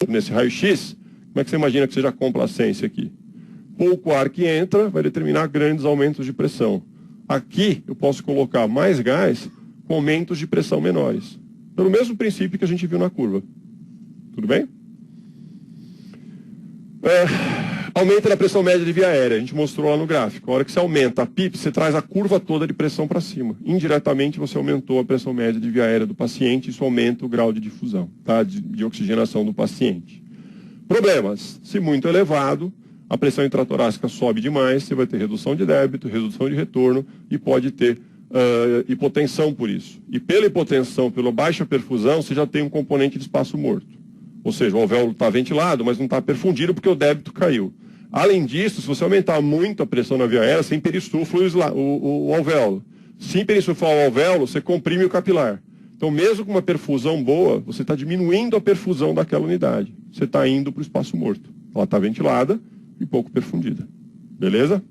nesse raio-x, como é que você imagina que seja a complacência aqui? Pouco ar que entra vai determinar grandes aumentos de pressão. Aqui eu posso colocar mais gás com aumentos de pressão menores. Pelo mesmo princípio que a gente viu na curva. Tudo bem? Aumenta na pressão média de via aérea, a gente mostrou lá no gráfico. A hora que você aumenta a PIP, você traz a curva toda de pressão para cima. Indiretamente você aumentou a pressão média de via aérea do paciente, isso aumenta o grau de difusão, tá? de oxigenação do paciente. Problemas, se muito elevado, a pressão intratorácica sobe demais, você vai ter redução de débito, redução de retorno e pode ter hipotensão por isso. E pela hipotensão, pela baixa perfusão, você já tem um componente de espaço morto. Ou seja, o alvéolo está ventilado, mas não está perfundido porque o débito caiu. Além disso, se você aumentar muito a pressão na via aérea, você imperinsufla o alvéolo. Se imperinsuflar o alvéolo, você comprime o capilar. Então, mesmo com uma perfusão boa, você está diminuindo a perfusão daquela unidade. Você está indo para o espaço morto. Ela está ventilada e pouco perfundida. Beleza?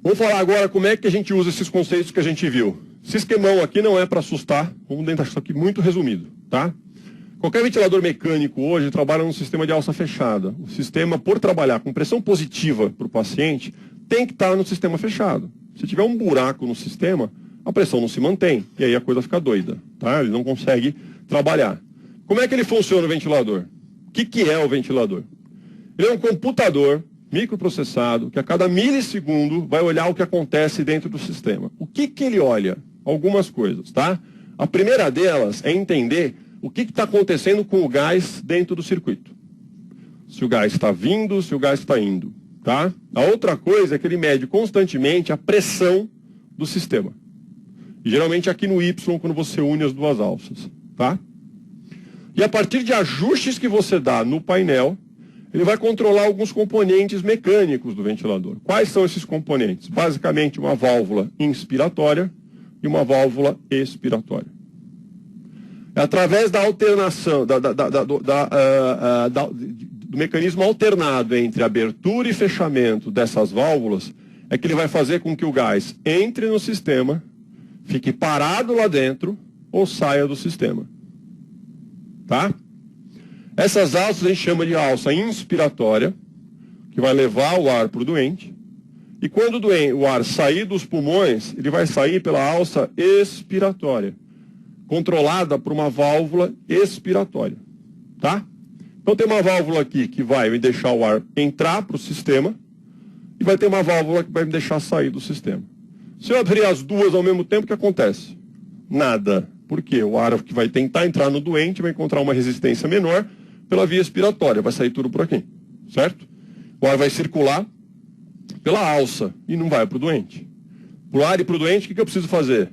Vamos falar agora como é que a gente usa esses conceitos que a gente viu. Esse esquemão aqui não é para assustar, vamos tentar isso aqui muito resumido, tá? Qualquer ventilador mecânico hoje trabalha num sistema de alça fechada. O sistema, por trabalhar com pressão positiva para o paciente, tem que estar no sistema fechado. Se tiver um buraco no sistema, a pressão não se mantém, e aí a coisa fica doida, tá? Ele não consegue trabalhar. Como é que ele funciona o ventilador? O que é o ventilador? Ele é um computador microprocessado que a cada milissegundo vai olhar o que acontece dentro do sistema. O que ele olha? Algumas coisas, tá? A primeira delas é entender o que está acontecendo com o gás dentro do circuito. Se o gás está vindo, se o gás está indo, tá? A outra coisa é que ele mede constantemente a pressão do sistema. E geralmente aqui no Y, quando você une as duas alças, tá? E a partir de ajustes que você dá no painel, ele vai controlar alguns componentes mecânicos do ventilador. Quais são esses componentes? Basicamente uma válvula inspiratória e uma válvula expiratória. É através da alternação, do mecanismo alternado entre abertura e fechamento dessas válvulas, é que ele vai fazer com que o gás entre no sistema, fique parado lá dentro ou saia do sistema. Tá? Essas alças a gente chama de alça inspiratória, que vai levar o ar para o doente. E quando o ar sair dos pulmões, ele vai sair pela alça expiratória, controlada por uma válvula expiratória. Tá? Então tem uma válvula aqui que vai me deixar o ar entrar para o sistema e vai ter uma válvula que vai me deixar sair do sistema. Se eu abrir as duas ao mesmo tempo, o que acontece? Nada. Por quê? O ar que vai tentar entrar no doente vai encontrar uma resistência menor pela via expiratória, vai sair tudo por aqui, certo? O ar vai circular pela alça e não vai para o doente. Para o ar e para o doente, o que eu preciso fazer?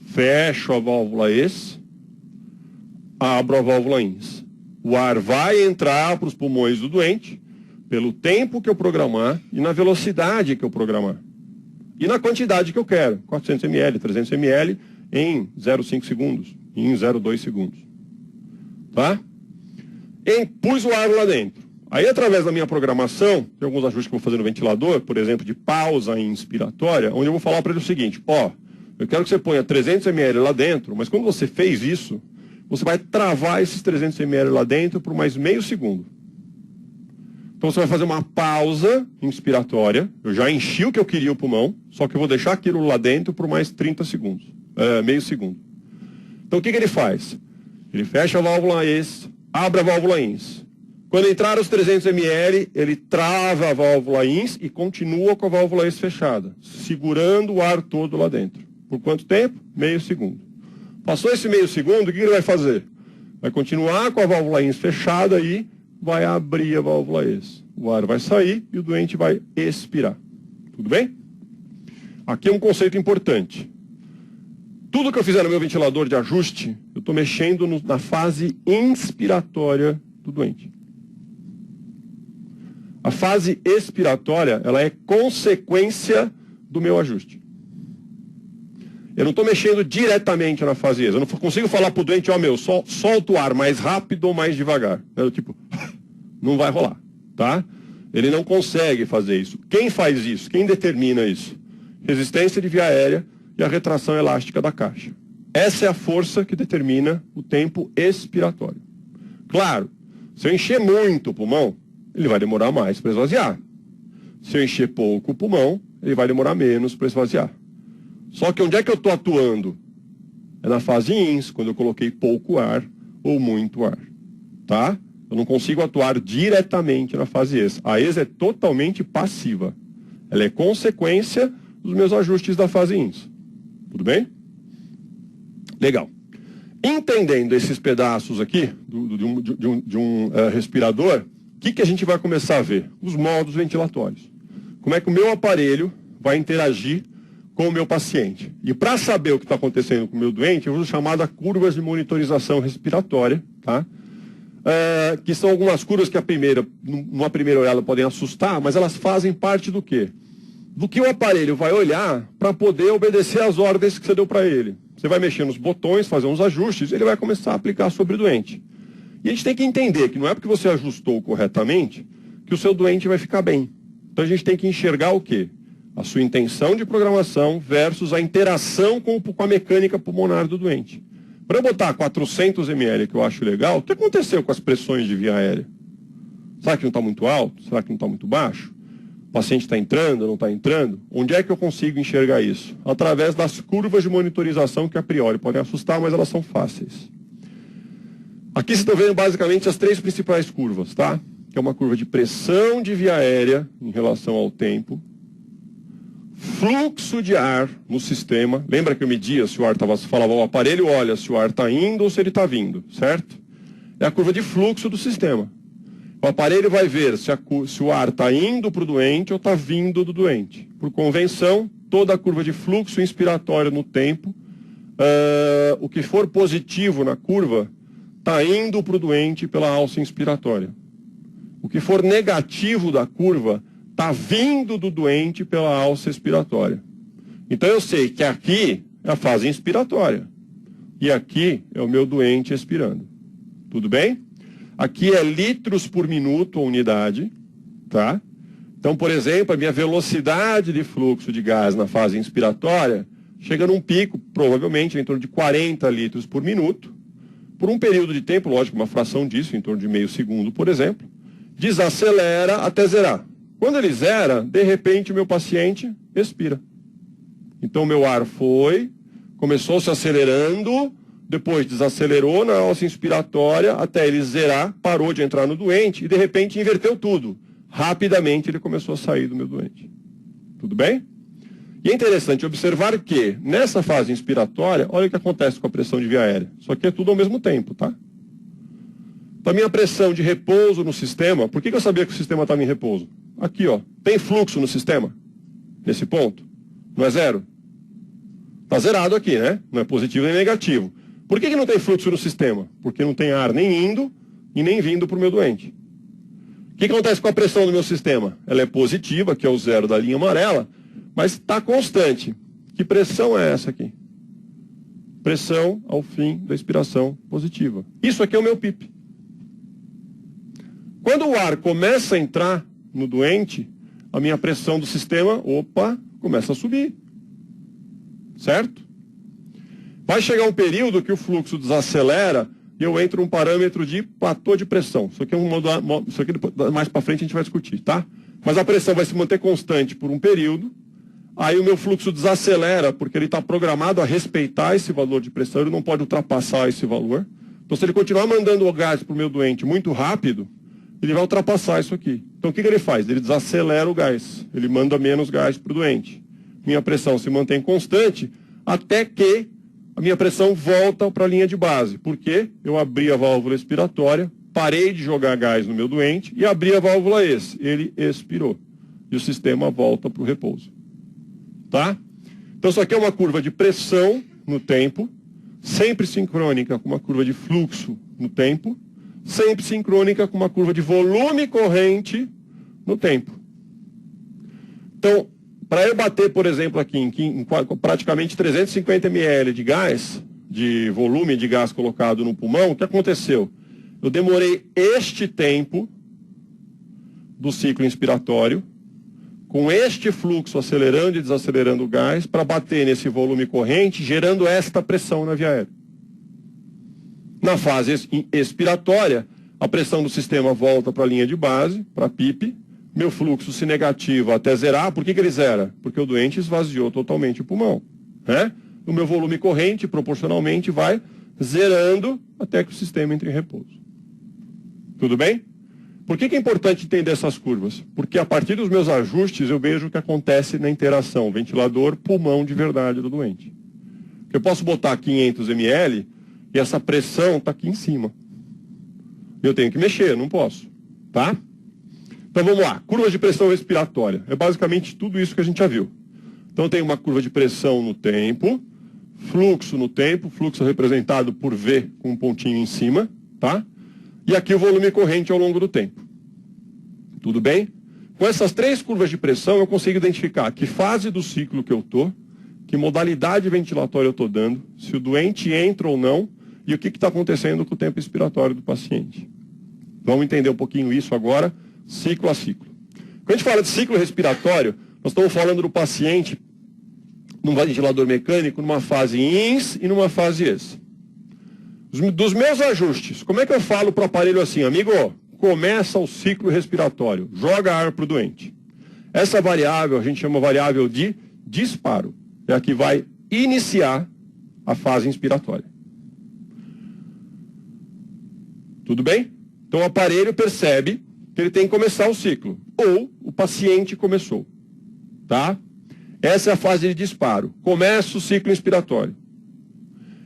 Fecho a válvula ES, abro a válvula INS. O ar vai entrar para os pulmões do doente pelo tempo que eu programar e na velocidade que eu programar. E na quantidade que eu quero, 400 ml, 300 ml em 0,5 segundos, em 0,2 segundos. Tá? Pus o ar lá dentro. Aí, através da minha programação, tem alguns ajustes que eu vou fazer no ventilador, por exemplo, de pausa inspiratória, onde eu vou falar para ele o seguinte, eu quero que você ponha 300 ml lá dentro, mas quando você fez isso, você vai travar esses 300 ml lá dentro por mais meio segundo. Então você vai fazer uma pausa inspiratória, eu já enchi o que eu queria o pulmão, só que eu vou deixar aquilo lá dentro por mais 30 segundos, meio segundo. Então o que ele faz? Ele fecha a válvula ES, abre a válvula INS. Quando entrar os 300 ml, ele trava a válvula INS e continua com a válvula ES fechada, segurando o ar todo lá dentro. Por quanto tempo? Meio segundo. Passou esse meio segundo, o que ele vai fazer? Vai continuar com a válvula INS fechada e vai abrir a válvula ES. O ar vai sair e o doente vai expirar. Tudo bem? Aqui é um conceito importante. Tudo que eu fizer no meu ventilador de ajuste, eu estou mexendo na fase inspiratória do doente. A fase expiratória, ela é consequência do meu ajuste. Eu não estou mexendo diretamente na fase ES. Eu não consigo falar para o doente, solta o ar mais rápido ou mais devagar. Não vai rolar, tá? Ele não consegue fazer isso. Quem faz isso? Quem determina isso? Resistência de via aérea e a retração elástica da caixa. Essa é a força que determina o tempo expiratório. Claro, se eu encher muito o pulmão, ele vai demorar mais para esvaziar. Se eu encher pouco o pulmão, ele vai demorar menos para esvaziar. Só que onde é que eu estou atuando? É na fase INS, quando eu coloquei pouco ar ou muito ar. Tá? Eu não consigo atuar diretamente na fase ES. A ES é totalmente passiva. Ela é consequência dos meus ajustes da fase INS. Tudo bem? Legal. Entendendo esses pedaços aqui de um respirador, o que a gente vai começar a ver? Os modos ventilatórios. Como é que o meu aparelho vai interagir com o meu paciente. E para saber o que está acontecendo com o meu doente, eu uso chamada curvas de monitorização respiratória, tá? Que são algumas curvas que numa primeira olhada podem assustar, mas elas fazem parte do quê? Do que o aparelho vai olhar para poder obedecer às ordens que você deu para ele. Você vai mexer nos botões, fazer uns ajustes, ele vai começar a aplicar sobre o doente. E a gente tem que entender que não é porque você ajustou corretamente que o seu doente vai ficar bem. Então a gente tem que enxergar o quê? A sua intenção de programação versus a interação com a mecânica pulmonar do doente. Para eu botar 400 ml, que eu acho legal, o que aconteceu com as pressões de via aérea? Será que não está muito alto? Será que não está muito baixo? O paciente está entrando, não está entrando? Onde é que eu consigo enxergar isso? Através das curvas de monitorização que a priori podem assustar, mas elas são fáceis. Aqui vocês estão vendo basicamente as três principais curvas, tá? Que é uma curva de pressão de via aérea em relação ao tempo, fluxo de ar no sistema. Lembra que eu media se o ar estava, falava o aparelho, olha se o ar está indo ou se ele está vindo, certo? É a curva de fluxo do sistema. O aparelho vai ver se o ar está indo para o doente ou está vindo do doente. Por convenção, toda a curva de fluxo inspiratório no tempo, o que for positivo na curva, está indo para o doente pela alça inspiratória. O que for negativo da curva, está vindo do doente pela alça expiratória. Então eu sei que aqui é a fase inspiratória. E aqui é o meu doente expirando. Tudo bem? Aqui é litros por minuto a unidade. Tá? Então, por exemplo, a minha velocidade de fluxo de gás na fase inspiratória chega num pico, provavelmente, em torno de 40 litros por minuto. Por um período de tempo, lógico, uma fração disso, em torno de meio segundo, por exemplo, desacelera até zerar. Quando ele zera, de repente o meu paciente expira. Então o meu ar começou se acelerando, depois desacelerou na alça inspiratória até ele zerar, parou de entrar no doente e de repente inverteu tudo. Rapidamente ele começou a sair do meu doente. Tudo bem? E é interessante observar que nessa fase inspiratória, olha o que acontece com a pressão de via aérea. Isso aqui é tudo ao mesmo tempo, tá? Então a minha pressão de repouso no sistema, por que eu sabia que o sistema estava em repouso? Aqui, ó, tem fluxo no sistema? Nesse ponto? Não é zero? Está zerado aqui, né? Não é positivo nem negativo. Por que não tem fluxo no sistema? Porque não tem ar nem indo e nem vindo para o meu doente. O que acontece com a pressão do meu sistema? Ela é positiva, que é o zero da linha amarela, mas está constante. Que pressão é essa aqui? Pressão ao fim da expiração positiva. Isso aqui é o meu PIP. Quando o ar começa a entrar no doente, a minha pressão do sistema, começa a subir. Certo? Vai chegar um período que o fluxo desacelera e eu entro num parâmetro de platô de pressão. Isso aqui é isso aqui mais para frente a gente vai discutir, tá? Mas a pressão vai se manter constante por um período, aí o meu fluxo desacelera, porque ele está programado a respeitar esse valor de pressão, ele não pode ultrapassar esse valor. Então se ele continuar mandando o gás para o meu doente muito rápido, ele vai ultrapassar isso aqui. Então o que ele faz? Ele desacelera o gás, ele manda menos gás para o doente. Minha pressão se mantém constante até que a minha pressão volta para a linha de base. Porque eu abri a válvula expiratória, parei de jogar gás no meu doente e abri a válvula ES. Ele expirou. E o sistema volta para o repouso. Tá? Então isso aqui é uma curva de pressão no tempo, sempre sincrônica com uma curva de fluxo no tempo, sempre sincrônica com uma curva de volume corrente no tempo. Então, para eu bater, por exemplo, aqui em praticamente 350 ml de gás, de volume de gás colocado no pulmão, o que aconteceu? Eu demorei este tempo do ciclo inspiratório, com este fluxo acelerando e desacelerando o gás, para bater nesse volume corrente, gerando esta pressão na via aérea. Na fase expiratória, A pressão do sistema volta para a linha de base, para a PIP. Meu fluxo se negativa até zerar. Por que ele zera? Porque o doente esvaziou totalmente o pulmão, né? O meu volume corrente, proporcionalmente, vai zerando até que o sistema entre em repouso. Tudo bem? Por que é importante entender essas curvas? Porque a partir dos meus ajustes eu vejo o que acontece na interação ventilador-pulmão de verdade do doente. Eu posso botar 500 ml e essa pressão está aqui em cima. Eu tenho que mexer, não posso. Tá? Então vamos lá. Curva de pressão respiratória. É basicamente tudo isso que a gente já viu. Então tem uma curva de pressão no tempo, fluxo no tempo, fluxo representado por V com um pontinho em cima, tá? E aqui o volume corrente ao longo do tempo. Tudo bem? Com essas três curvas de pressão eu consigo identificar que fase do ciclo que eu estou, que modalidade ventilatória eu estou dando, se o doente entra ou não, e o que está acontecendo com o tempo expiratório do paciente. Vamos entender um pouquinho isso agora, ciclo a ciclo. Quando a gente fala de ciclo respiratório, nós estamos falando do paciente num ventilador mecânico, numa fase INS e numa fase ES. Dos meus ajustes, como é que eu falo para o aparelho assim, amigo, começa o ciclo respiratório, joga ar para o doente. Essa variável a gente chama variável de disparo, é a que vai iniciar a fase inspiratória. Tudo bem? Então o aparelho percebe que ele tem que começar o ciclo, ou o paciente começou. Tá? Essa é a fase de disparo. Começa o ciclo inspiratório.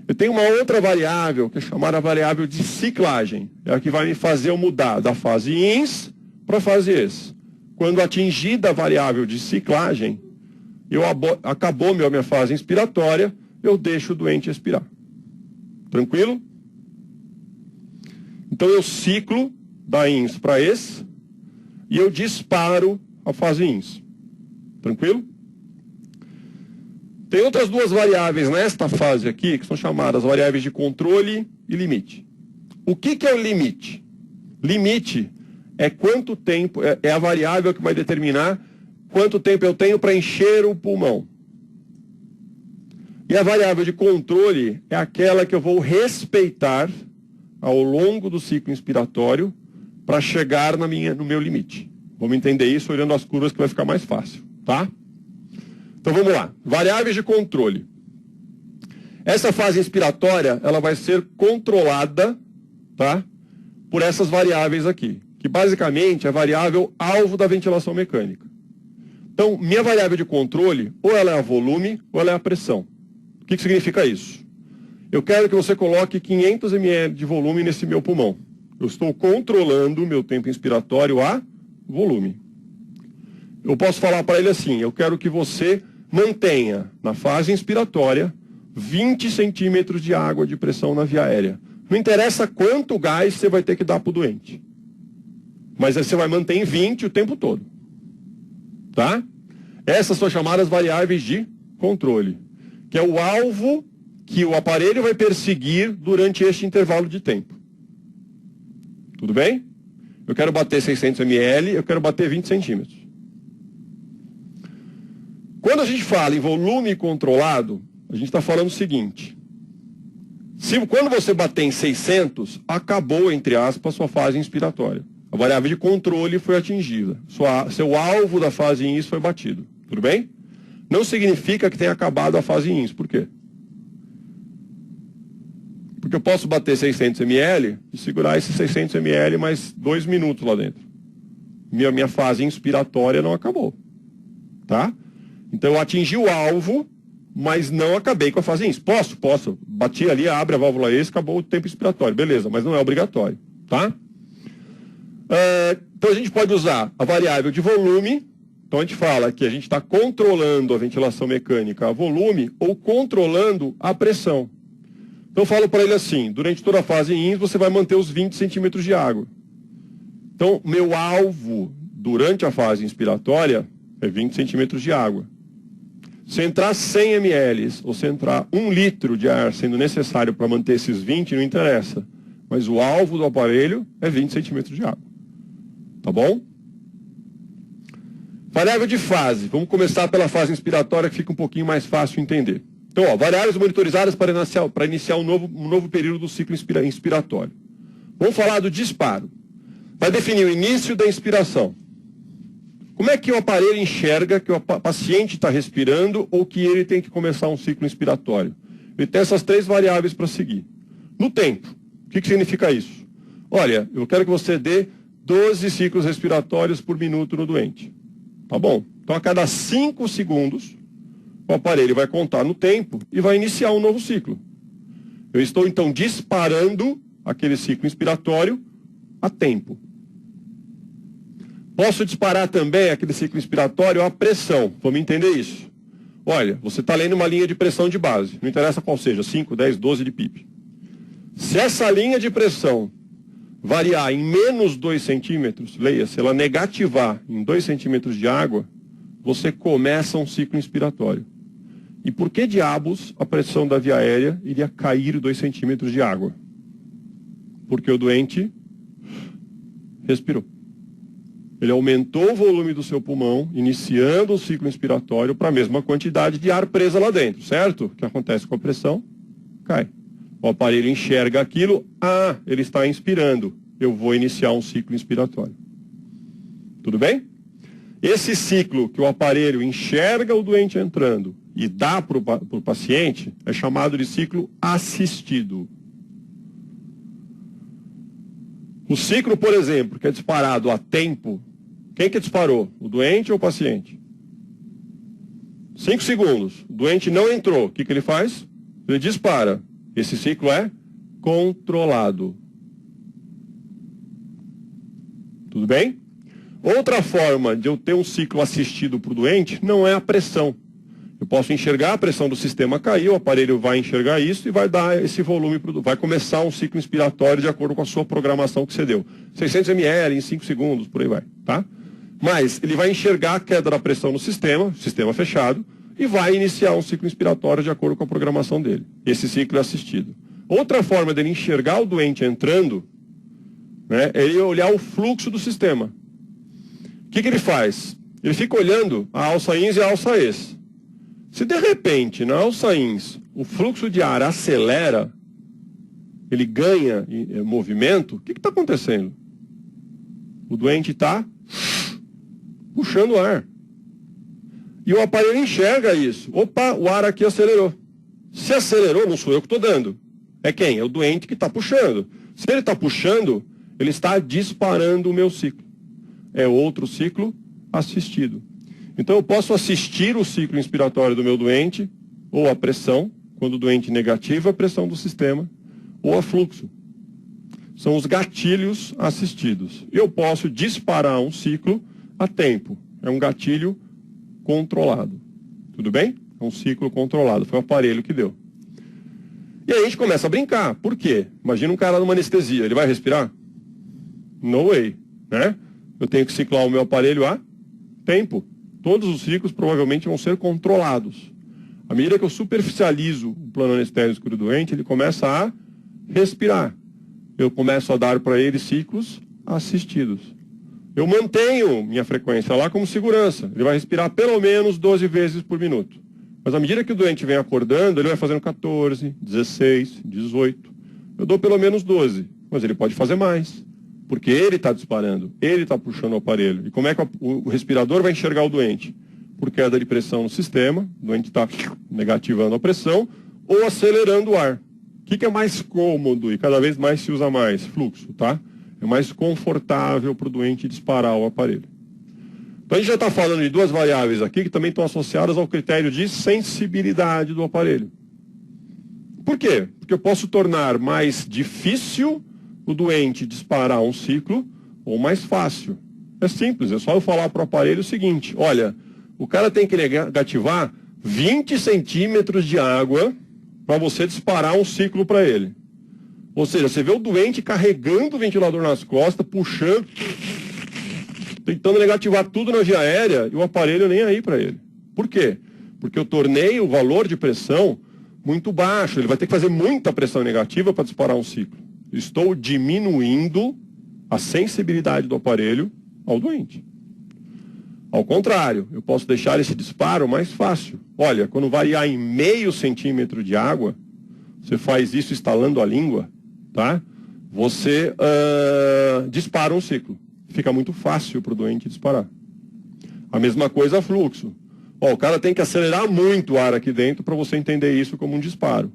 Eu tenho uma outra variável, que é chamada variável de ciclagem. É a que vai me fazer eu mudar da fase INS para a fase ES. Quando atingida a variável de ciclagem, acabou minha fase inspiratória, eu deixo o doente expirar. Tranquilo? Então eu ciclo da INS para ES e eu disparo a fase INS. Tranquilo? Tem outras duas variáveis nesta fase aqui, que são chamadas variáveis de controle e limite. O que é o limite? Limite é quanto tempo, é a variável que vai determinar quanto tempo eu tenho para encher o pulmão. E a variável de controle é aquela que eu vou respeitar ao longo do ciclo inspiratório para chegar no meu limite. Vamos entender isso olhando as curvas que vai ficar mais fácil, tá? Então vamos lá, variáveis de controle. Essa fase inspiratória, ela vai ser controlada, tá, por essas variáveis aqui, que basicamente é a variável alvo da ventilação mecânica. Então, minha variável de controle, ou ela é a volume, ou ela é a pressão. O que significa isso? Eu quero que você coloque 500 ml de volume nesse meu pulmão. Eu estou controlando o meu tempo inspiratório a volume. Eu posso falar para ele assim, eu quero que você mantenha na fase inspiratória 20 centímetros de água de pressão na via aérea. Não interessa quanto gás você vai ter que dar para o doente. Mas você vai manter em 20 o tempo todo. Tá? Essas são chamadas variáveis de controle, que é o alvo que o aparelho vai perseguir durante este intervalo de tempo. Tudo bem? Eu quero bater 600 ml, eu quero bater 20 centímetros. Quando a gente fala em volume controlado, a gente está falando o seguinte. Quando você bater em 600, acabou, entre aspas, sua fase inspiratória. A variável de controle foi atingida. Seu alvo da fase INS foi batido. Tudo bem? Não significa que tenha acabado a fase INS. Por quê? Porque eu posso bater 600 ml e segurar esses 600 ml mais 2 minutos lá dentro. Minha fase inspiratória não acabou. Tá? Então eu atingi o alvo, mas não acabei com a fase INS. Posso. Bati ali, abre a válvula ES, acabou o tempo inspiratório. Beleza, mas não é obrigatório. Tá? Então a gente pode usar a variável de volume. Então a gente fala que a gente está controlando a ventilação mecânica a volume ou controlando a pressão. Então eu falo para ele assim, durante toda a fase INS você vai manter os 20 centímetros de água. Então meu alvo durante a fase inspiratória é 20 centímetros de água. Se entrar 100 ml ou se entrar 1 litro de ar sendo necessário para manter esses 20, não interessa. Mas o alvo do aparelho é 20 centímetros de água. Tá bom? Variável de fase. Vamos começar pela fase inspiratória que fica um pouquinho mais fácil de entender. Então, variáveis monitorizadas para iniciar um novo período do ciclo inspiratório. Vamos falar do disparo. Vai definir o início da inspiração. Como é que o aparelho enxerga que o paciente está respirando ou que ele tem que começar um ciclo inspiratório? Ele tem essas 3 variáveis para seguir. No tempo, o que significa isso? Olha, eu quero que você dê 12 ciclos respiratórios por minuto no doente. Tá bom? Então, a cada 5 segundos, o aparelho vai contar no tempo e vai iniciar um novo ciclo. Eu estou, então, disparando aquele ciclo inspiratório a tempo. Posso disparar também aquele ciclo inspiratório a pressão. Vamos entender isso. Olha, você está lendo uma linha de pressão de base. Não interessa qual seja, 5, 10, 12 de PIP. Se essa linha de pressão variar em menos 2 centímetros, leia, se ela negativar em 2 centímetros de água, você começa um ciclo inspiratório. E por que diabos a pressão da via aérea iria cair 2 centímetros de água? Porque o doente respirou. Ele aumentou o volume do seu pulmão, iniciando o ciclo inspiratório para a mesma quantidade de ar presa lá dentro, certo? O que acontece com a pressão? Cai. O aparelho enxerga aquilo, ele está inspirando, eu vou iniciar um ciclo inspiratório. Tudo bem? Esse ciclo que o aparelho enxerga o doente entrando e dá para o paciente é chamado de ciclo assistido. O ciclo, por exemplo, que é disparado a tempo, quem que disparou? O doente ou o paciente? 5 segundos. O doente não entrou. O que ele faz? Ele dispara. Esse ciclo é controlado. Tudo bem? Outra forma de eu ter um ciclo assistido para o doente não é a pressão. Eu posso enxergar a pressão do sistema cair, o aparelho vai enxergar isso e vai dar esse volume, vai começar um ciclo inspiratório de acordo com a sua programação que você deu. 600 ml em 5 segundos, por aí vai, tá? Mas ele vai enxergar a queda da pressão no sistema fechado, e vai iniciar um ciclo inspiratório de acordo com a programação dele. Esse ciclo é assistido. Outra forma dele enxergar o doente entrando, né, é ele olhar o fluxo do sistema. O que ele faz? Ele fica olhando a alça ins e a alça ex. Se de repente, na alça ins, o fluxo de ar acelera, ele ganha movimento, o que está acontecendo? O doente está puxando o ar. E o aparelho enxerga isso. Opa, o ar aqui acelerou. Se acelerou, não sou eu que estou dando. É quem? É o doente que está puxando. Se ele está puxando, ele está disparando o meu ciclo. É outro ciclo assistido. Então eu posso assistir o ciclo inspiratório do meu doente, ou a pressão, quando o doente negativa a pressão do sistema, ou a fluxo. São os gatilhos assistidos. Eu posso disparar um ciclo a tempo. É um gatilho controlado. Tudo bem? É um ciclo controlado. Foi o aparelho que deu. E aí a gente começa a brincar. Por quê? Imagina um cara numa anestesia. Ele vai respirar? No way. Né? Eu tenho que ciclar o meu aparelho a tempo. Todos os ciclos provavelmente vão ser controlados. À medida que eu superficializo o plano anestésico do doente, ele começa a respirar. Eu começo a dar para ele ciclos assistidos. Eu mantenho minha frequência lá como segurança. Ele vai respirar pelo menos 12 vezes por minuto. Mas à medida que o doente vem acordando, ele vai fazendo 14, 16, 18. Eu dou pelo menos 12, mas ele pode fazer mais. Porque ele está disparando, ele está puxando o aparelho. E como é que o respirador vai enxergar o doente? Por queda de pressão no sistema, o doente está negativando a pressão ou acelerando o ar. O que é mais cômodo e cada vez mais se usa mais? Fluxo, tá? É mais confortável para o doente disparar o aparelho. Então a gente já está falando de 2 variáveis aqui que também estão associadas ao critério de sensibilidade do aparelho. Por quê? Porque eu posso tornar mais difícil o doente disparar um ciclo ou mais fácil. É simples, é só eu falar para o aparelho o seguinte: olha, o cara tem que negativar 20 centímetros de água para você disparar um ciclo para ele. Ou seja, você vê o doente carregando o ventilador nas costas, puxando, tentando negativar tudo na via aérea e o aparelho nem aí para ele. Por quê? Porque eu tornei o valor de pressão muito baixo. Ele vai ter que fazer muita pressão negativa para disparar um ciclo. Estou diminuindo a sensibilidade do aparelho ao doente. Ao contrário, eu posso deixar esse disparo mais fácil. Olha, quando variar em meio centímetro de água, você faz isso estalando a língua, tá? você dispara um ciclo. Fica muito fácil para o doente disparar. A mesma coisa fluxo. Ó, o cara tem que acelerar muito o ar aqui dentro para você entender isso como um disparo.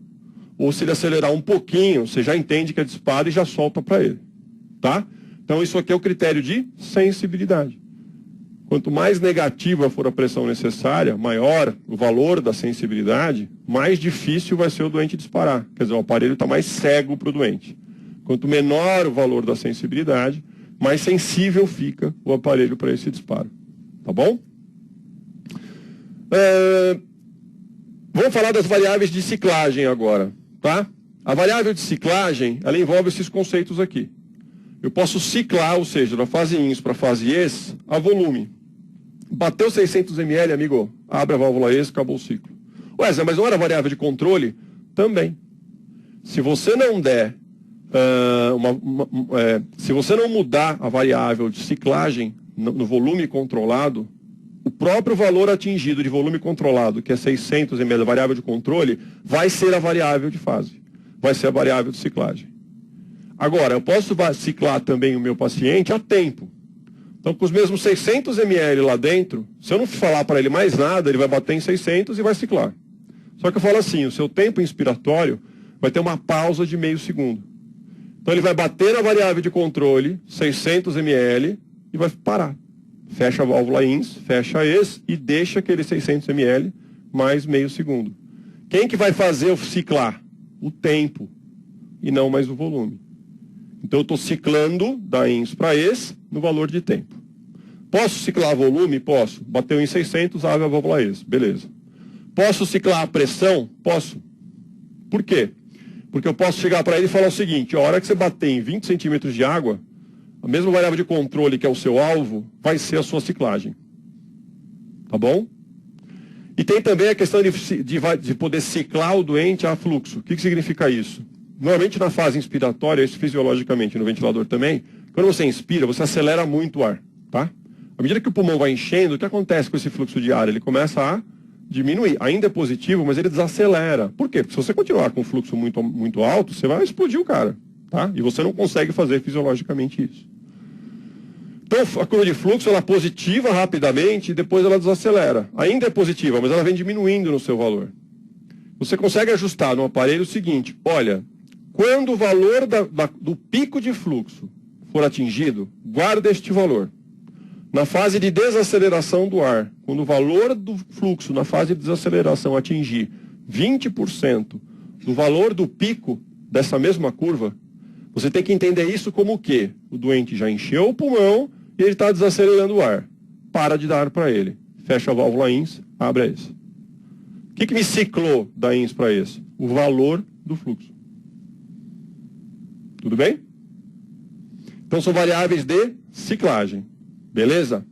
Ou se ele acelerar um pouquinho, você já entende que é disparo e já solta para ele. Tá? Então isso aqui é o critério de sensibilidade. Quanto mais negativa for a pressão necessária, maior o valor da sensibilidade, mais difícil vai ser o doente disparar. Quer dizer, o aparelho está mais cego para o doente. Quanto menor o valor da sensibilidade, mais sensível fica o aparelho para esse disparo. Tá bom? Vamos falar das variáveis de ciclagem agora. Tá? A variável de ciclagem, ela envolve esses conceitos aqui. Eu posso ciclar, ou seja, da fase INS para a fase ES, a volume. Bateu 600 ml, amigo, abre a válvula ES, acabou o ciclo. Ué, Zé, mas não era variável de controle? Também. Se você não der, se você não mudar a variável de ciclagem no volume controlado, o próprio valor atingido de volume controlado, que é 600 ml, a variável de controle, vai ser a variável de fase. Vai ser a variável de ciclagem. Agora, eu posso ciclar também o meu paciente a tempo. Então, com os mesmos 600 ml lá dentro, se eu não falar para ele mais nada, ele vai bater em 600 e vai ciclar. Só que eu falo assim, o seu tempo inspiratório vai ter uma pausa de meio segundo. Então, ele vai bater na variável de controle, 600 ml, e vai parar. Fecha a válvula INS, fecha a ES e deixa aquele 600 ml mais meio segundo. Quem que vai fazer o ciclar? O tempo, e não mais o volume. Então, eu estou ciclando da INS para ES no valor de tempo. Posso ciclar volume? Posso. Bateu em 600, abre a válvula ES. Beleza. Posso ciclar a pressão? Posso. Por quê? Porque eu posso chegar para ele e falar o seguinte, a hora que você bater em 20 centímetros de água, a mesma variável de controle que é o seu alvo, vai ser a sua ciclagem. Tá bom? E tem também a questão de poder ciclar o doente a fluxo. O que significa isso? Normalmente na fase inspiratória, isso fisiologicamente, no ventilador também, quando você inspira, você acelera muito o ar, tá? À medida que o pulmão vai enchendo, o que acontece com esse fluxo de ar? Ele começa a diminuir. Ainda é positivo, mas ele desacelera. Por quê? Porque se você continuar com um fluxo muito, muito alto, você vai explodir o cara, tá? E você não consegue fazer fisiologicamente isso. Então, a curva de fluxo, ela é positiva rapidamente e depois ela desacelera. Ainda é positiva, mas ela vem diminuindo no seu valor. Você consegue ajustar no aparelho o seguinte, olha, quando o valor do pico de fluxo for atingido, guarda este valor. Na fase de desaceleração do ar, quando o valor do fluxo na fase de desaceleração atingir 20% do valor do pico dessa mesma curva, você tem que entender isso como o quê? O doente já encheu o pulmão e ele está desacelerando o ar. Para de dar ar para ele. Fecha a válvula INS, abre a ES. O que me ciclou da INS para ES? O valor do fluxo. Tudo bem? Então são variáveis de ciclagem. Beleza?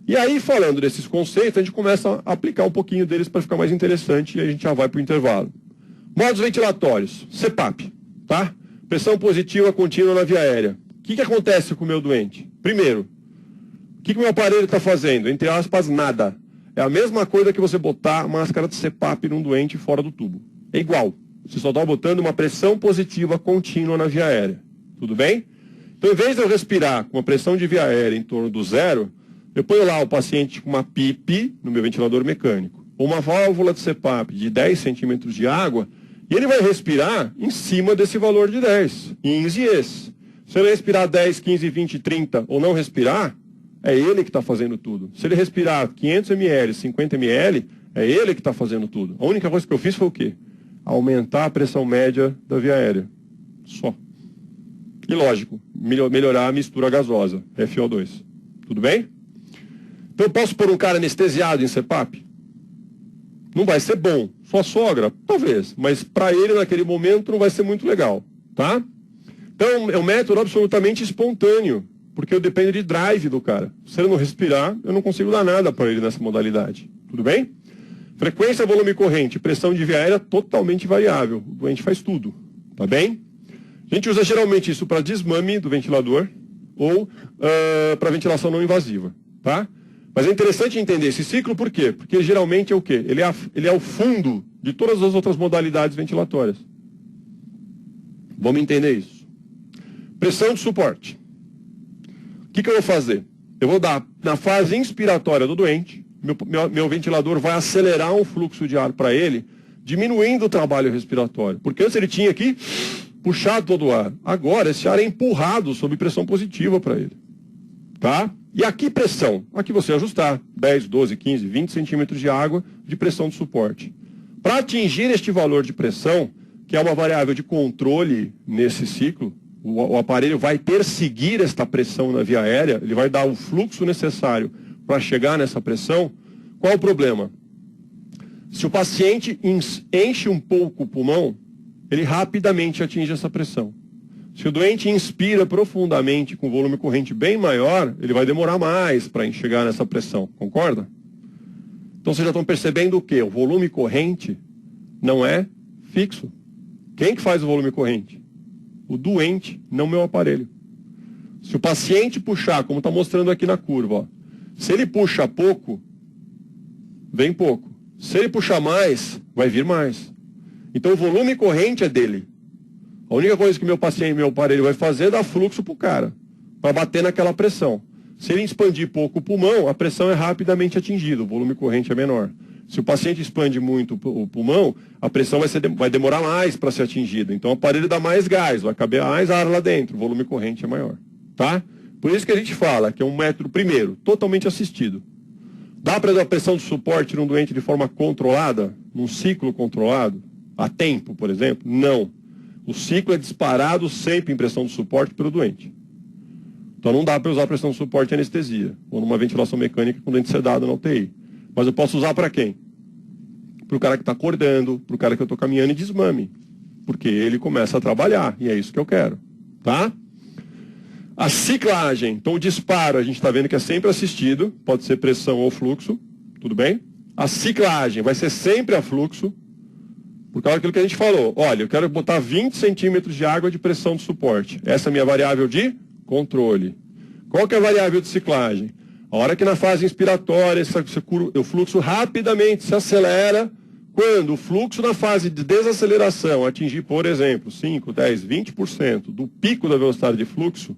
E aí, falando desses conceitos, a gente começa a aplicar um pouquinho deles para ficar mais interessante e a gente já vai para o intervalo. Modos ventilatórios. CPAP. Tá? Pressão positiva contínua na via aérea. O que acontece com o meu doente? Primeiro, o que o meu aparelho está fazendo? Entre aspas, nada. É a mesma coisa que você botar máscara de CPAP num doente fora do tubo. É igual. Você só está botando uma pressão positiva contínua na via aérea. Tudo bem? Então, em vez de eu respirar com uma pressão de via aérea em torno do zero, eu ponho lá o paciente com uma PIP no meu ventilador mecânico, ou uma válvula de CPAP de 10 centímetros de água, e ele vai respirar em cima desse valor de 10, INS e ES. Se ele respirar 10, 15, 20, 30 ou não respirar, é ele que está fazendo tudo. Se ele respirar 500 ml, 50 ml, é ele que está fazendo tudo. A única coisa que eu fiz foi o quê? Aumentar a pressão média da via aérea. Só. E lógico, melhorar a mistura gasosa, FO2. Tudo bem? Então eu posso pôr um cara anestesiado em CPAP? Não vai ser bom. Sua sogra? Talvez. Mas para ele naquele momento não vai ser muito legal. Tá? Então é um método absolutamente espontâneo. Porque eu dependo de drive do cara. Se ele não respirar, eu não consigo dar nada para ele nessa modalidade. Tudo bem? Frequência, volume corrente, pressão de via aérea totalmente variável. O doente faz tudo. Tá bem? A gente usa geralmente isso para desmame do ventilador ou para ventilação não invasiva. Tá? Mas é interessante entender esse ciclo, por quê? Porque geralmente é o quê? Ele é o fundo de todas as outras modalidades ventilatórias. Vamos entender isso. Pressão de suporte. O que eu vou fazer? Eu vou dar, na fase inspiratória do doente, meu ventilador vai acelerar um fluxo de ar para ele, diminuindo o trabalho respiratório. Porque antes ele tinha que puxar todo o ar. Agora esse ar é empurrado sob pressão positiva para ele. Tá? E aqui pressão? Aqui você ajustar 10, 12, 15, 20 centímetros de água de pressão de suporte. Para atingir este valor de pressão, que é uma variável de controle nesse ciclo, o aparelho vai perseguir esta pressão na via aérea, ele vai dar o fluxo necessário para chegar nessa pressão. Qual o problema? Se o paciente enche um pouco o pulmão, ele rapidamente atinge essa pressão. Se o doente inspira profundamente com volume corrente bem maior, ele vai demorar mais para chegar nessa pressão, concorda? Então vocês já estão percebendo o quê? O volume corrente não é fixo. Quem que faz o volume corrente? O doente, não meu aparelho. Se o paciente puxar, como está mostrando aqui na curva, ó, se ele puxa pouco, vem pouco. Se ele puxar mais, vai vir mais. Então o volume corrente é dele. A única coisa que meu paciente, meu aparelho vai fazer é dar fluxo para o cara, para bater naquela pressão. Se ele expandir pouco o pulmão, a pressão é rapidamente atingida, o volume corrente é menor. Se o paciente expande muito o pulmão, a pressão vai demorar mais para ser atingida. Então o aparelho dá mais gás, vai caber mais ar lá dentro, o volume corrente é maior. Tá? Por isso que a gente fala que é um método, primeiro, totalmente assistido. Dá para dar pressão de suporte num doente de forma controlada, num ciclo controlado, a tempo, por exemplo? Não. O ciclo é disparado sempre em pressão de suporte pelo doente. Então não dá para usar pressão de suporte em anestesia, ou numa ventilação mecânica com doente sedado na UTI. Mas eu posso usar para quem? Para o cara que está acordando, para o cara que eu estou caminhando e desmame. Porque ele começa a trabalhar, e é isso que eu quero. Tá? A ciclagem, então o disparo, a gente está vendo que é sempre assistido, pode ser pressão ou fluxo, tudo bem? A ciclagem vai ser sempre a fluxo, por causa daquilo que a gente falou. Olha, eu quero botar 20 centímetros de água de pressão de suporte. Essa é a minha variável de controle. Qual que é a variável de ciclagem? A hora que na fase inspiratória o fluxo rapidamente se acelera, quando o fluxo na fase de desaceleração atingir, por exemplo, 5, 10, 20% do pico da velocidade de fluxo,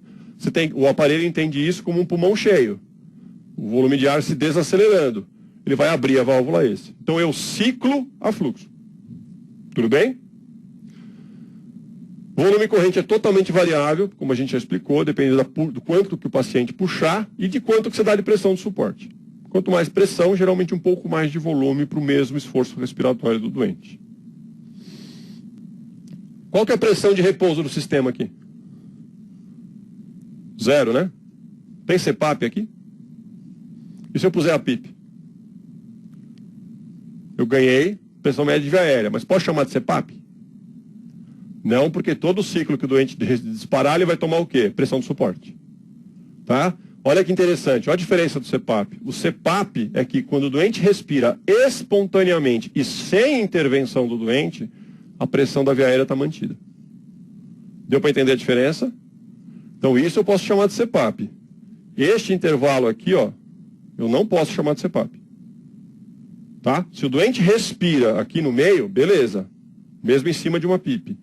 o aparelho entende isso como um pulmão cheio. O volume de ar se desacelerando. Ele vai abrir a válvula esse. Então eu ciclo a fluxo. Tudo bem? O volume corrente é totalmente variável, como a gente já explicou, depende do quanto que o paciente puxar e de quanto que você dá de pressão de suporte. Quanto mais pressão, geralmente um pouco mais de volume para o mesmo esforço respiratório do doente. Qual que é a pressão de repouso do sistema aqui? 0, né? Tem CPAP aqui? E se eu puser a PIP? Eu ganhei pressão média de via aérea, mas posso chamar de CPAP? Não, porque todo ciclo que o doente disparar, ele vai tomar o quê? Pressão de suporte. Tá? Olha que interessante, olha a diferença do CPAP. O CPAP é que quando o doente respira espontaneamente e sem intervenção do doente, a pressão da via aérea está mantida. Deu para entender a diferença? Então isso eu posso chamar de CPAP. Este intervalo aqui, ó, eu não posso chamar de CPAP. Tá? Se o doente respira aqui no meio, beleza. Mesmo em cima de uma PIP.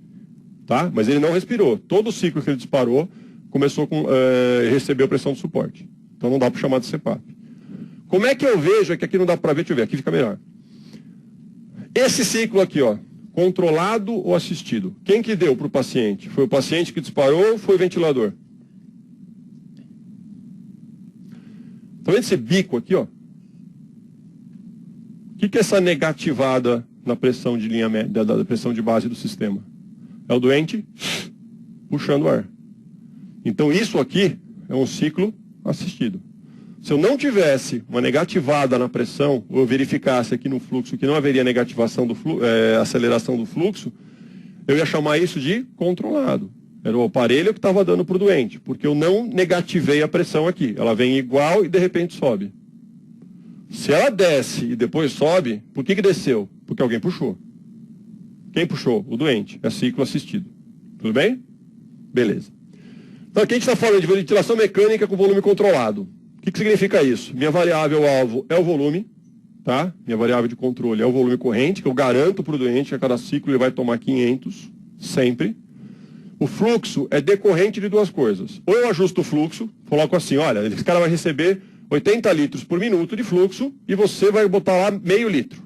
Tá? Mas ele não respirou. Todo o ciclo que ele disparou começou com recebeu pressão de suporte. Então não dá para chamar de CPAP. Como é que eu vejo? É que aqui não dá para ver, deixa eu ver, aqui fica melhor. Esse ciclo aqui, ó, controlado ou assistido? Quem que deu para o paciente? Foi o paciente que disparou ou foi o ventilador? Tá vendo esse bico aqui, ó? O que é essa negativada na pressão de linha média, da pressão de base do sistema? É o doente puxando o ar. Então isso aqui é um ciclo assistido. Se eu não tivesse uma negativada na pressão, ou eu verificasse aqui no fluxo que não haveria negativação aceleração do fluxo, eu ia chamar isso de controlado. Era o aparelho que estava dando para o doente, porque eu não negativei a pressão aqui. Ela vem igual e de repente sobe. Se ela desce e depois sobe, por que desceu? Porque alguém puxou. Quem puxou? O doente. É ciclo assistido. Tudo bem? Beleza. Então aqui a gente está falando de ventilação mecânica com volume controlado. O que significa isso? Minha variável alvo é o volume, tá? Minha variável de controle é o volume corrente, que eu garanto para o doente que a cada ciclo ele vai tomar 500, sempre. O fluxo é decorrente de duas coisas. Ou eu ajusto o fluxo, coloco assim, olha, esse cara vai receber 80 litros por minuto de fluxo e você vai botar lá meio litro.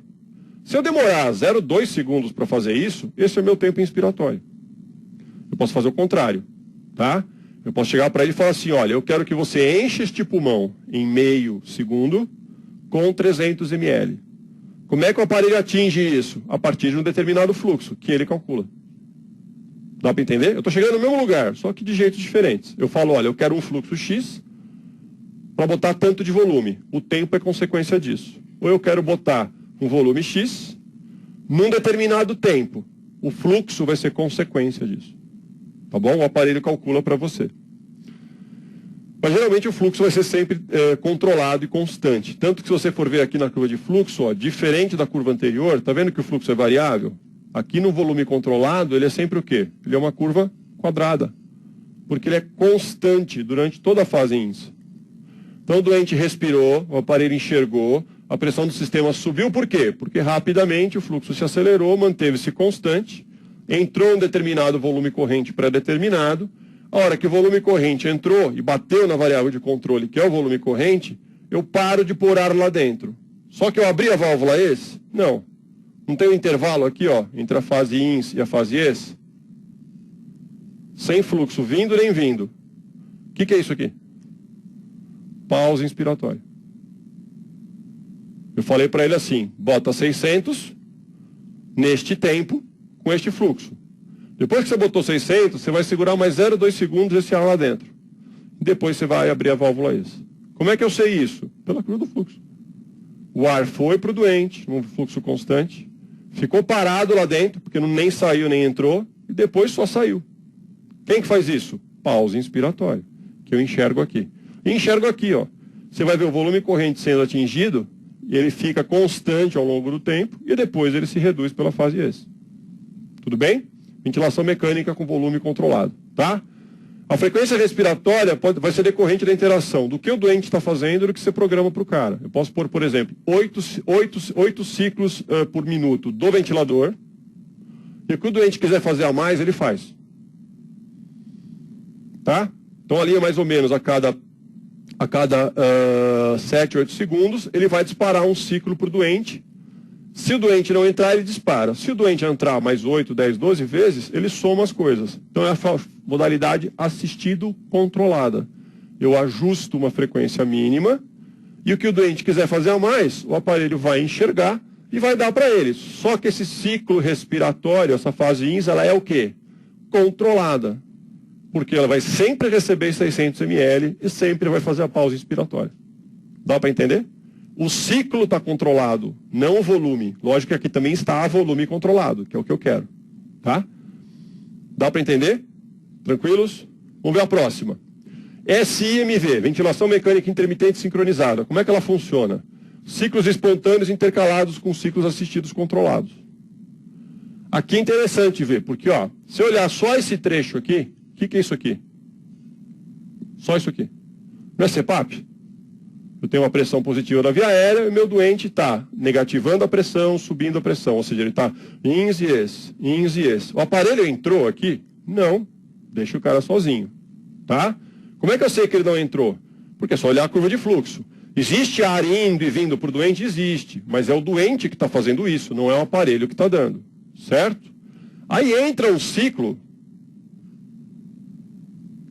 Se eu demorar 0,2 segundos para fazer isso, esse é o meu tempo inspiratório. Eu posso fazer o contrário, tá? Eu posso chegar para ele e falar assim, olha, eu quero que você encha este pulmão em meio segundo com 300 ml. Como é que o aparelho atinge isso? A partir de um determinado fluxo, que ele calcula. Dá para entender? Eu estou chegando no mesmo lugar, só que de jeitos diferentes. Eu falo, olha, eu quero um fluxo X para botar tanto de volume. O tempo é consequência disso. Ou eu quero botar um volume X num determinado tempo. O fluxo vai ser consequência disso. Tá bom? O aparelho calcula para você. Mas geralmente o fluxo vai ser sempre controlado e constante. Tanto que se você for ver aqui na curva de fluxo, ó, diferente da curva anterior, tá vendo que o fluxo é variável? Aqui no volume controlado, ele é sempre o quê? Ele é uma curva quadrada. Porque ele é constante durante toda a fase INS. Então o doente respirou, o aparelho enxergou, a pressão do sistema subiu, por quê? Porque rapidamente o fluxo se acelerou, manteve-se constante, entrou um determinado volume corrente pré-determinado. A hora que o volume corrente entrou e bateu na variável de controle, que é o volume corrente, eu paro de pôr ar lá dentro. Só que eu abri a válvula ES? Não. Não tem um intervalo aqui, ó, entre a fase INS e a fase ES? Sem fluxo vindo nem vindo. O que é isso aqui? Pausa inspiratória. Eu falei para ele assim, bota 600 neste tempo com este fluxo. Depois que você botou 600, você vai segurar mais 0,2 segundos esse ar lá dentro. Depois você vai abrir a válvula ES. Como é que eu sei isso? Pela curva do fluxo. O ar foi para o doente, num fluxo constante, ficou parado lá dentro, porque nem saiu nem entrou, e depois só saiu. Quem que faz isso? Pausa inspiratória, que eu enxergo aqui. E enxergo aqui, ó. Você vai ver o volume corrente sendo atingido, e ele fica constante ao longo do tempo, e depois ele se reduz pela fase ES. Tudo bem? Ventilação mecânica com volume controlado, tá? A frequência respiratória vai ser decorrente da interação do que o doente está fazendo e do que você programa para o cara. Eu posso pôr, por exemplo, 8 ciclos por minuto do ventilador, e o que o doente quiser fazer a mais, ele faz. Tá? Então ali é mais ou menos a cada 7, 8 segundos, ele vai disparar um ciclo para o doente. Se o doente não entrar, ele dispara. Se o doente entrar mais 8, 10, 12 vezes, ele soma as coisas. Então é a modalidade assistido controlada. Eu ajusto uma frequência mínima e o que o doente quiser fazer a mais, o aparelho vai enxergar e vai dar para ele. Só que esse ciclo respiratório, essa fase INS, ela é o quê? Controlada. Porque ela vai sempre receber 600 ml e sempre vai fazer a pausa inspiratória. Dá para entender? O ciclo está controlado, não o volume. Lógico que aqui também está a volume controlado, que é o que eu quero. Tá? Dá para entender? Tranquilos? Vamos ver a próxima. SIMV, ventilação mecânica intermitente sincronizada. Como é que ela funciona? Ciclos espontâneos intercalados com ciclos assistidos controlados. Aqui é interessante ver, porque ó, se eu olhar só esse trecho aqui, o que é isso aqui? Só isso aqui. Não é CPAP? Eu tenho uma pressão positiva da via aérea e o meu doente está negativando a pressão, subindo a pressão. Ou seja, ele está INS e ES, INS e ES. O aparelho entrou aqui? Não. Deixa o cara sozinho. Tá? Como é que eu sei que ele não entrou? Porque é só olhar a curva de fluxo. Existe ar indo e vindo para o doente? Existe. Mas é o doente que está fazendo isso, não é o aparelho que está dando. Certo? Aí entra um ciclo,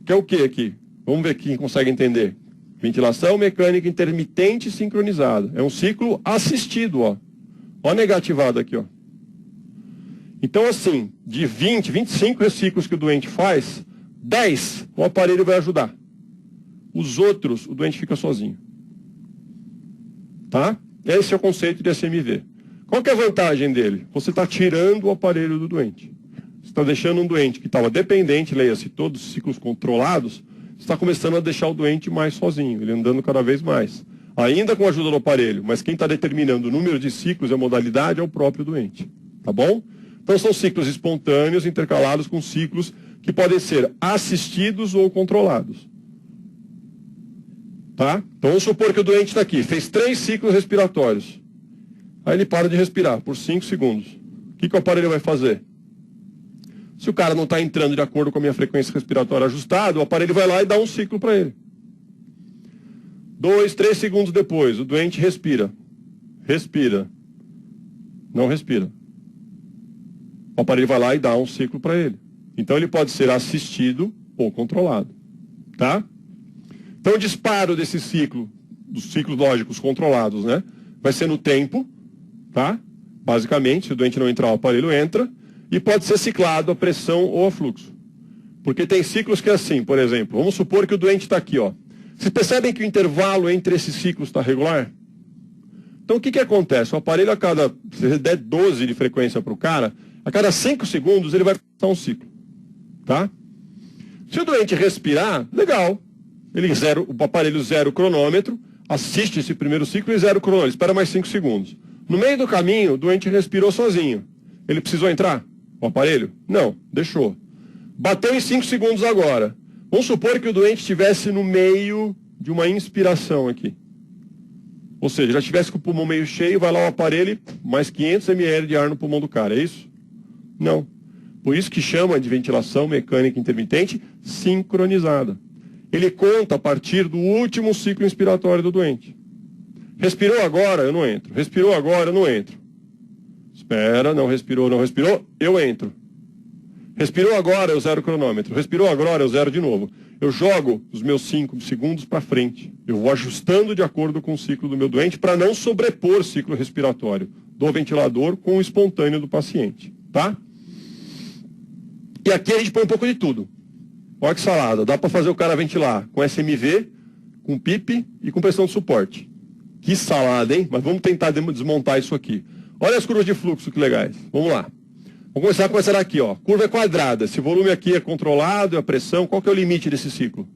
que é o que aqui? Vamos ver quem consegue entender. Ventilação mecânica intermitente sincronizada. É um ciclo assistido, ó. Ó a negativada aqui, ó. Então, assim, de 20, 25 ciclos que o doente faz, 10 o aparelho vai ajudar. Os outros, o doente fica sozinho. Tá? Esse é o conceito de SMV. Qual que é a vantagem dele? Você está tirando o aparelho do doente. Você está deixando um doente que estava dependente, leia-se, todos os ciclos controlados, está começando a deixar o doente mais sozinho, ele andando cada vez mais. Ainda com a ajuda do aparelho, mas quem está determinando o número de ciclos e a modalidade é o próprio doente. Tá bom? Então são ciclos espontâneos intercalados com ciclos que podem ser assistidos ou controlados. Tá? Então vamos supor que o doente está aqui, fez 3 ciclos respiratórios. Aí ele para de respirar por 5 segundos. O que o aparelho vai fazer? Se o cara não está entrando de acordo com a minha frequência respiratória ajustada, o aparelho vai lá e dá um ciclo para ele. 2, 3 segundos depois, o doente respira. Respira. Não respira. O aparelho vai lá e dá um ciclo para ele. Então ele pode ser assistido ou controlado. Tá? Então o disparo desse ciclo, dos ciclos lógicos controlados, né, vai ser no tempo, tá? Basicamente, se o doente não entrar, o aparelho entra, e pode ser ciclado a pressão ou a fluxo. Porque tem ciclos que é assim, por exemplo, vamos supor que o doente está aqui, ó. Vocês percebem que o intervalo entre esses ciclos está regular? Então o que acontece? O aparelho se você der 12 de frequência para o cara, a cada 5 segundos ele vai passar um ciclo. Tá? Se o doente respirar, legal. O aparelho zera o cronômetro, assiste esse primeiro ciclo e zera o cronômetro, espera mais 5 segundos. No meio do caminho, o doente respirou sozinho. Ele precisou entrar? O aparelho? Não, deixou. Bateu em 5 segundos agora. Vamos supor que o doente estivesse no meio de uma inspiração aqui. Ou seja, já estivesse com o pulmão meio cheio, vai lá o aparelho, mais 500 ml de ar no pulmão do cara, é isso? Não. Por isso que chama de ventilação mecânica intermitente sincronizada. Ele conta a partir do último ciclo inspiratório do doente. Respirou agora, eu não entro. Respirou agora, eu não entro. Espera, não respirou, eu entro. Respirou agora, eu zero o cronômetro. Respirou agora, eu zero de novo. Eu jogo os meus 5 segundos para frente. Eu vou ajustando de acordo com o ciclo do meu doente para não sobrepor o ciclo respiratório do ventilador com o espontâneo do paciente. Tá? E aqui a gente põe um pouco de tudo. Olha que salada. Dá para fazer o cara ventilar com SMV, com PIP e com pressão de suporte. Que salada, hein? Mas vamos tentar desmontar isso aqui. Olha as curvas de fluxo, que legais. Vamos lá. Vamos começar aqui, ó. Curva é quadrada. Esse volume aqui é controlado, a pressão. Qual que é o limite desse ciclo?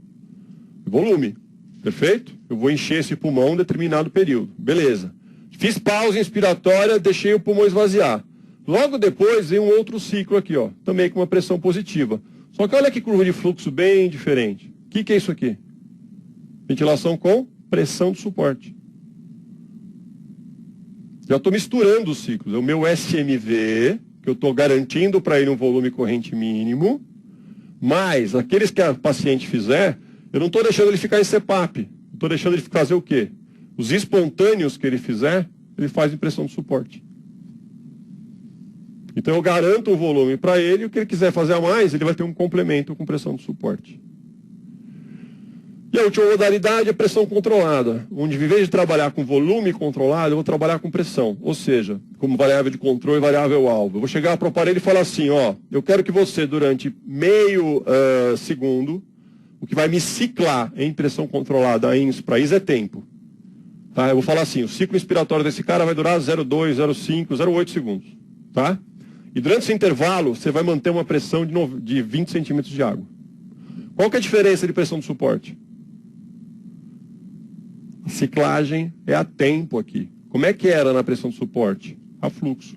Volume. Perfeito? Eu vou encher esse pulmão em determinado período. Beleza. Fiz pausa inspiratória, deixei o pulmão esvaziar. Logo depois vem um outro ciclo aqui, ó. Também com uma pressão positiva. Só que olha que curva de fluxo bem diferente. O que é isso aqui? Ventilação com pressão de suporte. Já estou misturando os ciclos. É o meu SMV, que eu estou garantindo para ele um volume corrente mínimo, mas aqueles que a paciente fizer, eu não estou deixando ele ficar em CPAP. Estou deixando ele fazer o quê? Os espontâneos que ele fizer, ele faz em pressão de suporte. Então eu garanto o volume para ele, e o que ele quiser fazer a mais, ele vai ter um complemento com pressão de suporte. E a última modalidade é pressão controlada, onde em vez de trabalhar com volume controlado, eu vou trabalhar com pressão, ou seja, como variável de controle e variável alvo. Eu vou chegar para o aparelho e falar assim, ó, eu quero que você durante meio segundo, o que vai me ciclar em pressão controlada para isso é tempo. Tá? Eu vou falar assim, o ciclo inspiratório desse cara vai durar 0,2, 0,5, 0,8 segundos. Tá? E durante esse intervalo, você vai manter uma pressão de 20 centímetros de água. Qual que é a diferença de pressão de suporte? A ciclagem é a tempo aqui. Como é que era na pressão de suporte? A fluxo.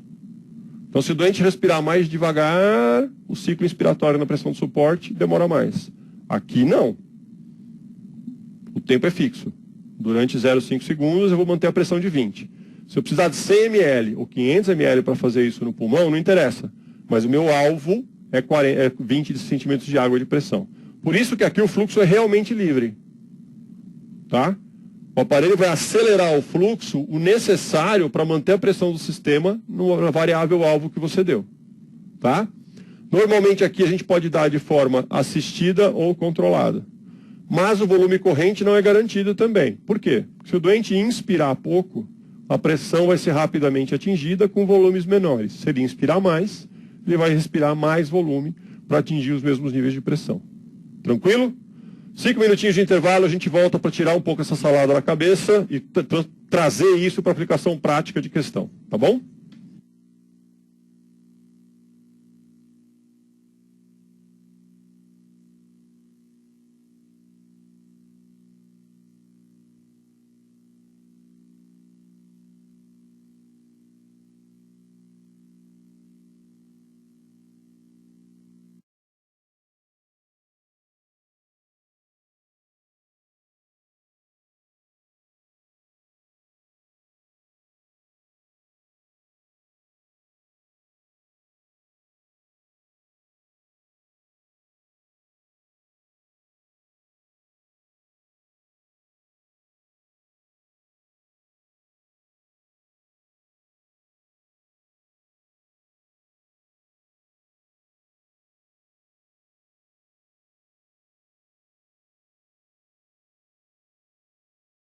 Então, se o doente respirar mais devagar, o ciclo inspiratório na pressão de suporte demora mais. Aqui não. O tempo é fixo. Durante 0,5 segundos eu vou manter a pressão de 20. Se eu precisar de 100 ml ou 500 ml para fazer isso no pulmão, não interessa. Mas o meu alvo é 20 centímetros de água de pressão. Por isso que aqui o fluxo é realmente livre. Tá? O aparelho vai acelerar o fluxo, o necessário para manter a pressão do sistema na variável alvo que você deu. Tá? Normalmente aqui a gente pode dar de forma assistida ou controlada. Mas o volume corrente não é garantido também. Por quê? Se o doente inspirar pouco, a pressão vai ser rapidamente atingida com volumes menores. Se ele inspirar mais, ele vai respirar mais volume para atingir os mesmos níveis de pressão. Tranquilo? 5 minutinhos de intervalo, a gente volta para tirar um pouco essa salada da cabeça e trazer isso para aplicação prática de questão. Tá bom?